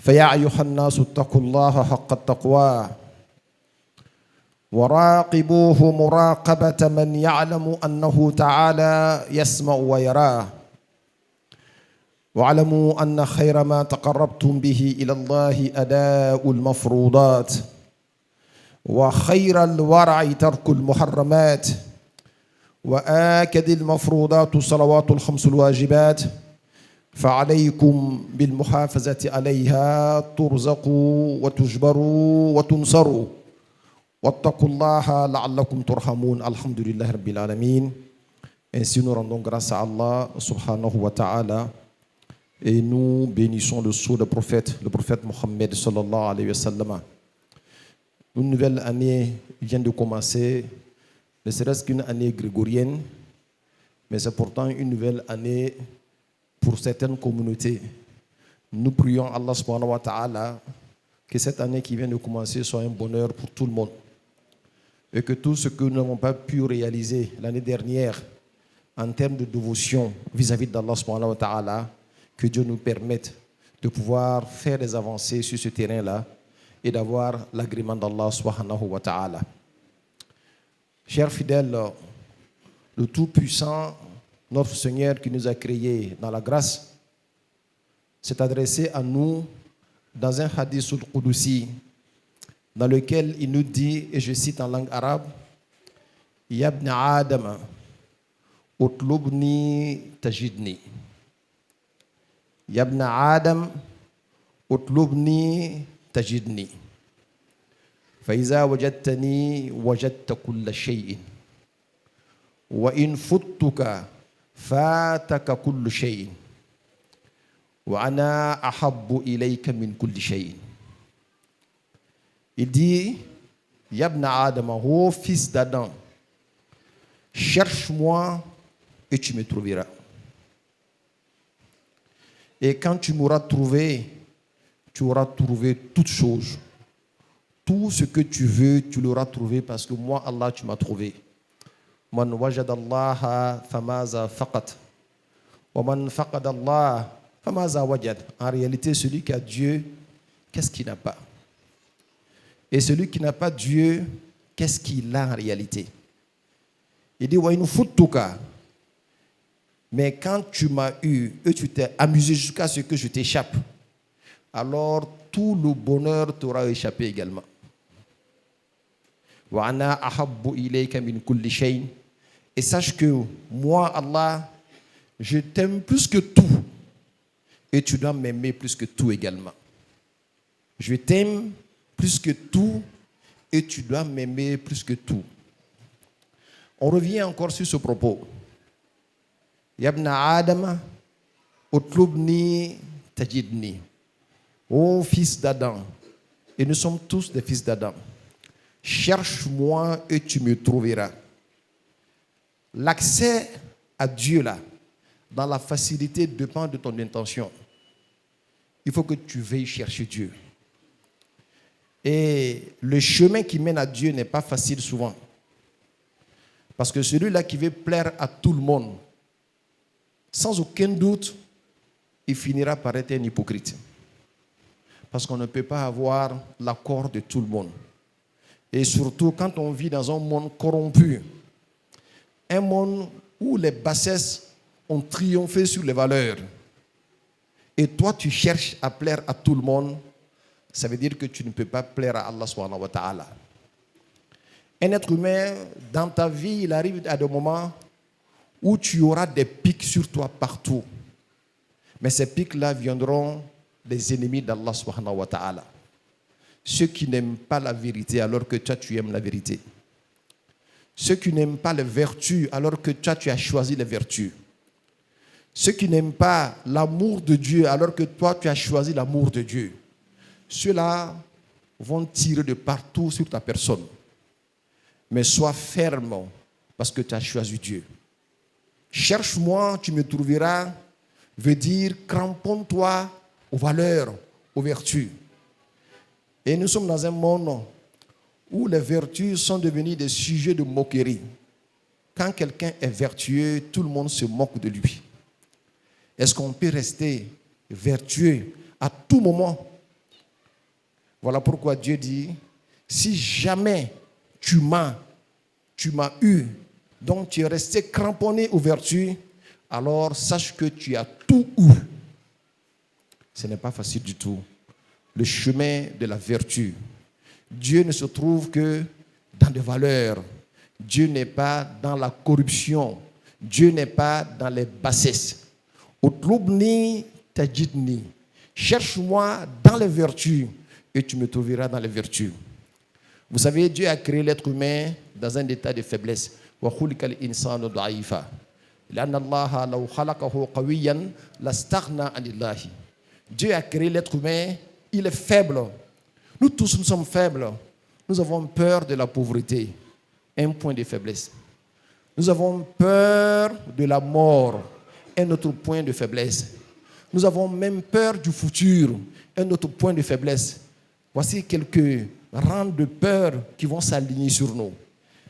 فيا أيها الناس اتقوا الله حق التقوى وراقبوه مراقبة من يعلم أنه تعالى يسمع ويراه واعلموا أن خير ما تقربتم به إلى الله أداء المفروضات وخير الورع ترك المحرمات وآكد المفروضات صلوات الخمس الواجبات فعليكم بالمحافظة عليها ترزقوا وتجبروا وتنصروا واتقوا الله لعلكم ترحمون الحمد لله رب العالمين. Ainsi nous rendons grâce à Allah subhanahu wa ta'ala et nous bénissons le sceau du prophète, le prophète Mohammed sallallahu alayhi wa sallam. Une nouvelle année vient de commencer, ne serait-ce qu'une année grégorienne, mais c'est pourtant une nouvelle année pour certaines communautés. Nous prions Allah subhanahu wa ta'ala que cette année qui vient de commencer soit un bonheur pour tout le monde et que tout ce que nous n'avons pas pu réaliser l'année dernière en termes de dévotion vis-à-vis d'Allah subhanahu wa ta'ala, que Dieu nous permette de pouvoir faire des avancées sur ce terrain-là et d'avoir l'agrément d'Allah subhanahu wa ta'ala. Chers fidèles, le Tout-Puissant, notre Seigneur qui nous a créés dans la grâce, s'est adressé à nous dans un hadith al-Qudusi dans lequel il nous dit, et je cite en langue arabe, Ya ibn Adam, utlubni tajidni. Ya ibn Adam, utlubni tajidni. فإذا وجدتني وجدت كل شيء وإن فتك فاتك كل شيء وأنا أحب إليك من كل شيء. Il dit, Yabna Adam, ô fils d'Adam, cherche-moi et tu me trouveras. Et quand tu m'auras trouvé, tu auras trouvé toutes choses. Tout ce que tu veux, tu l'auras trouvé parce que moi, Allah, tu m'as trouvé. Man wajadallaha famaza faqat. Wa man faqadallah famaza wajad. En réalité, celui qui a Dieu, qu'est-ce qu'il n'a pas? Et celui qui n'a pas Dieu, qu'est-ce qu'il a en réalité? Il dit, wa in futtuka. Mais quand tu m'as eu et tu t'es amusé jusqu'à ce que je t'échappe, alors tout le bonheur t'aura échappé également. Wa ana ahabbu ilayka min kulli shay. Et sache que moi, Allah, je t'aime plus que tout. Et tu dois m'aimer plus que tout également. Je t'aime plus que tout. Et tu dois m'aimer plus que tout. On revient encore sur ce propos. Yabna Adam, utlubni tajidni. Ô fils d'Adam, et nous sommes tous des fils d'Adam, cherche-moi et tu me trouveras. L'accès à Dieu là, dans la facilité dépend de ton intention. Il faut que tu veuilles chercher Dieu. Et le chemin qui mène à Dieu n'est pas facile souvent. Parce que celui-là qui veut plaire à tout le monde, sans aucun doute, il finira par être un hypocrite. Parce qu'on ne peut pas avoir l'accord de tout le monde. Et surtout quand on vit dans un monde corrompu, un monde où les bassesses ont triomphé sur les valeurs. Et toi, tu cherches à plaire à tout le monde, ça veut dire que tu ne peux pas plaire à Allah subhanahu wa ta'ala. Un être humain, dans ta vie, il arrive à des moments où tu auras des pics sur toi partout. Mais ces pics-là viendront des ennemis d'Allah subhanahu wa ta'ala. Ceux qui n'aiment pas la vérité alors que toi tu aimes la vérité. Ceux qui n'aiment pas les vertus alors que toi tu as choisi les vertus. Ceux qui n'aiment pas l'amour de Dieu alors que toi tu as choisi l'amour de Dieu. Ceux-là vont tirer de partout sur ta personne. Mais sois ferme parce que tu as choisi Dieu. Cherche-moi, tu me trouveras, veut dire cramponne-toi aux valeurs, aux vertus. Et nous sommes dans un monde où les vertus sont devenues des sujets de moquerie. Quand quelqu'un est vertueux, tout le monde se moque de lui. Est-ce qu'on peut rester vertueux à tout moment Voilà pourquoi Dieu dit, si jamais tu m'as eu, donc tu es resté cramponné aux vertus, alors sache que tu as tout eu. Ce n'est pas facile du tout. Le chemin de la vertu. Dieu ne se trouve que dans des valeurs. Dieu n'est pas dans la corruption. Dieu n'est pas dans les bassesses. Utlubni tajidni. Cherche-moi dans les vertus et tu me trouveras dans les vertus. Vous savez, Dieu a créé l'être humain dans un état de faiblesse. Dieu a créé l'être humain, il est faible. Nous tous, nous sommes faibles. Nous avons peur de la pauvreté, un point de faiblesse. Nous avons peur de la mort, un autre point de faiblesse. Nous avons même peur du futur, un autre point de faiblesse. Voici quelques rangs de peur qui vont s'aligner sur nous.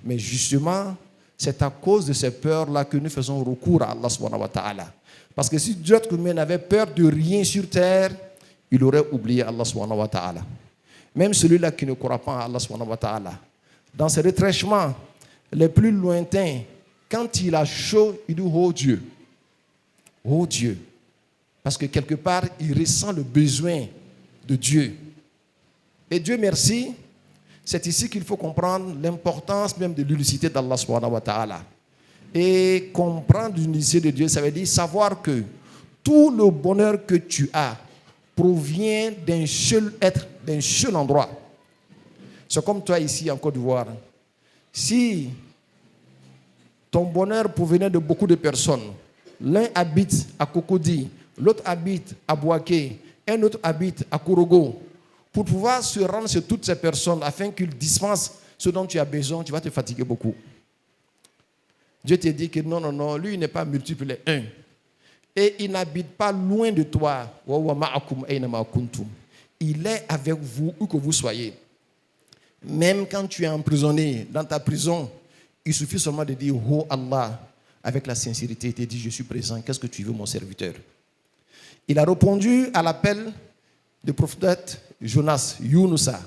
Mais justement, c'est à cause de ces peurs-là que nous faisons recours à Allah subhanahu wa ta'ala. Parce que si Dieu n'avait peur de rien sur terre, il aurait oublié Allah subhanahu wa ta'ala. Même celui-là qui ne croit pas à Allah subhanahu wa ta'ala, dans ses retranchements les plus lointains, quand il a chaud, il dit « Oh Dieu, oh Dieu ». Parce que quelque part, il ressent le besoin de Dieu. Et Dieu merci, c'est ici qu'il faut comprendre l'importance même de l'unicité d'Allah subhanahu wa ta'ala. Et comprendre l'unicité de Dieu, ça veut dire savoir que tout le bonheur que tu as provient d'un seul être, d'un seul endroit. C'est comme toi ici en Côte d'Ivoire. Si ton bonheur provenait de beaucoup de personnes, l'un habite à Cocody, l'autre habite à Bouaké, un autre habite à Kourogo. Pour pouvoir se rendre sur toutes ces personnes afin qu'ils dispensent ce dont tu as besoin, tu vas te fatiguer beaucoup. Dieu te dit que non, lui il n'est pas multiple, un. Et il n'habite pas loin de toi. Il est avec vous où que vous soyez. Même quand tu es emprisonné dans ta prison, il suffit seulement de dire « Oh Allah » avec la sincérité. Il te dit « Je suis présent, qu'est-ce que tu veux mon serviteur ?» Il a répondu à l'appel du prophète Jonas, Yunusa,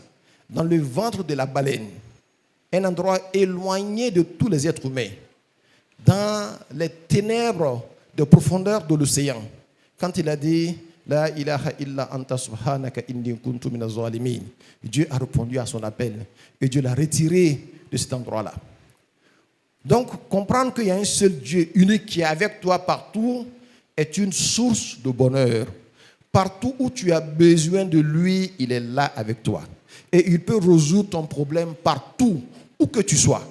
dans le ventre de la baleine, un endroit éloigné de tous les êtres humains, dans les ténèbres de profondeur de l'océan. Quand il a dit La ilaha illa anta subhanaka inni kuntu minaz zalimin, Dieu a répondu à son appel et Dieu l'a retiré de cet endroit-là. Donc, comprendre qu'il y a un seul Dieu unique qui est avec toi partout est une source de bonheur. Partout où tu as besoin de lui, il est là avec toi. Et il peut résoudre ton problème partout, où que tu sois.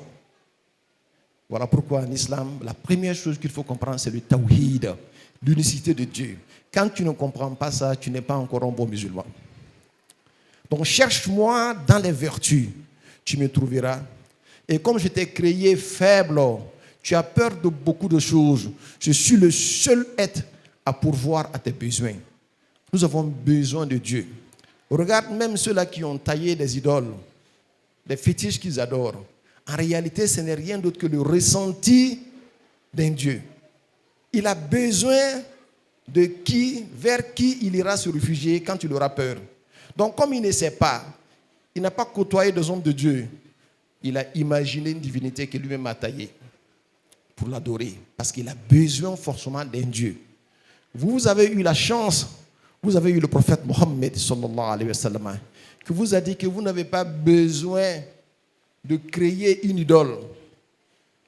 Voilà pourquoi en islam, la première chose qu'il faut comprendre, c'est le tawhid, l'unicité de Dieu. Quand tu ne comprends pas ça, tu n'es pas encore un bon musulman. Donc cherche-moi dans les vertus, tu me trouveras. Et comme je t'ai créé faible, tu as peur de beaucoup de choses. Je suis le seul être à pourvoir à tes besoins. Nous avons besoin de Dieu. Regarde même ceux-là qui ont taillé des idoles, des fétiches qu'ils adorent. En réalité, ce n'est rien d'autre que le ressenti d'un Dieu. Il a besoin de qui, vers qui il ira se réfugier quand il aura peur. Donc, comme il ne sait pas, il n'a pas côtoyé des hommes de Dieu, il a imaginé une divinité que lui-même a taillée pour l'adorer, parce qu'il a besoin forcément d'un Dieu. Vous avez eu la chance, vous avez eu le prophète Mohammed sallallahu alayhi wa sallam, qui vous a dit que vous n'avez pas besoin de créer une idole.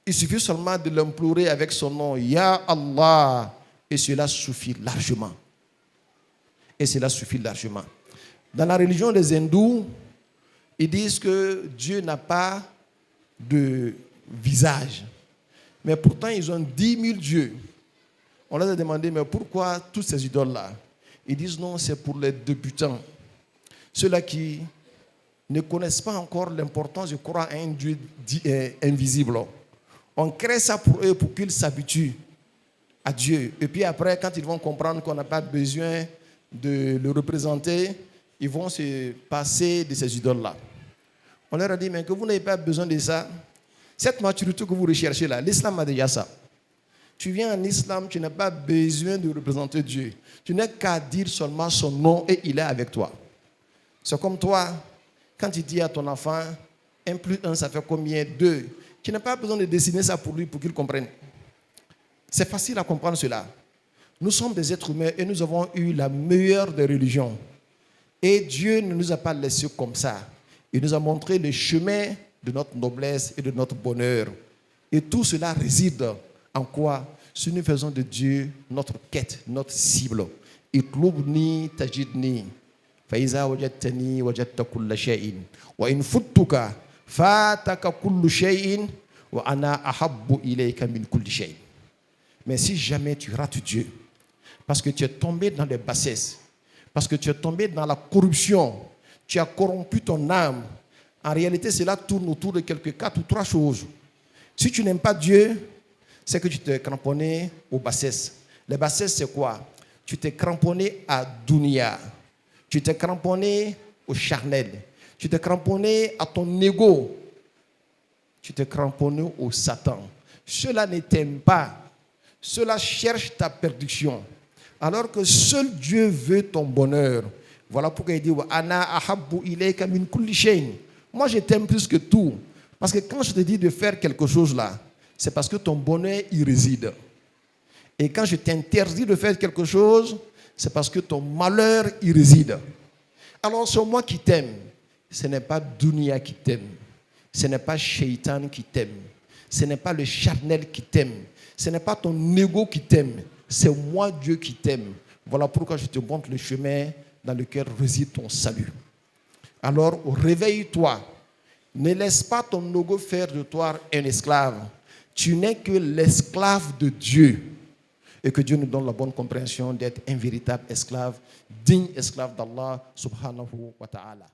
Il suffit seulement de l'implorer avec son nom, Ya Allah, et cela suffit largement. Et cela suffit largement. Dans la religion des hindous, ils disent que Dieu n'a pas de visage. Mais pourtant, ils ont 10 000 dieux. On leur a demandé, mais pourquoi toutes ces idoles-là? Ils disent non, c'est pour les débutants. Ceux-là qui ne connaissent pas encore l'importance de croire à un Dieu invisible. On crée ça pour eux, pour qu'ils s'habituent à Dieu. Et puis après, quand ils vont comprendre qu'on n'a pas besoin de le représenter, ils vont se passer de ces idoles-là. On leur a dit, mais que vous n'avez pas besoin de ça. Cette maturité que vous recherchez là, l'islam a déjà ça. Tu viens en islam, tu n'as pas besoin de représenter Dieu. Tu n'as qu'à dire seulement son nom et il est avec toi. C'est comme toi, quand tu dis à ton enfant, 1 plus 1, ça fait combien? 2. Tu n'as pas besoin de dessiner ça pour lui, pour qu'il comprenne. C'est facile à comprendre cela. Nous sommes des êtres humains et nous avons eu la meilleure des religions. Et Dieu ne nous a pas laissés comme ça. Il nous a montré le chemin de notre noblesse et de notre bonheur. Et tout cela réside en quoi? Si nous faisons de Dieu notre quête, notre cible. Itlubni tajidni. Faiza wajadtani wajadta kulla shay'in. Wa in futtuka fataka kullu shay'in wa ana ahabbu ilayka min kulli shay'in. Mais si jamais tu rates Dieu, parce que tu es tombé dans les bassesses, parce que tu es tombé dans la corruption, tu as corrompu ton âme, en réalité cela tourne autour de quelques 4 ou 3 choses. Si tu n'aimes pas Dieu, c'est que tu t'es cramponné aux bassesses. Les bassesses, c'est quoi? Tu t'es cramponné à Dunia. Tu t'es cramponné au charnel. Tu t'es cramponné à ton ego. Tu t'es cramponné au Satan. Cela ne t'aime pas. Cela cherche ta perdition. Alors que seul Dieu veut ton bonheur. Voilà pourquoi il dit Ana ahabbu ilayka min kulli shay'in. Moi, je t'aime plus que tout. Parce que quand je te dis de faire quelque chose là, c'est parce que ton bonheur y réside. Et quand je t'interdis de faire quelque chose, c'est parce que ton malheur y réside. Alors, c'est moi qui t'aime. Ce n'est pas Dunia qui t'aime. Ce n'est pas Shaitan qui t'aime. Ce n'est pas le charnel qui t'aime. Ce n'est pas ton ego qui t'aime. C'est moi, Dieu, qui t'aime. Voilà pourquoi je te montre le chemin dans lequel réside ton salut. Alors, réveille-toi. Ne laisse pas ton ego faire de toi un esclave. Tu n'es que l'esclave de Dieu. Et que Dieu nous donne la bonne compréhension d'être un véritable esclave, digne esclave d'Allah subhanahu wa ta'ala.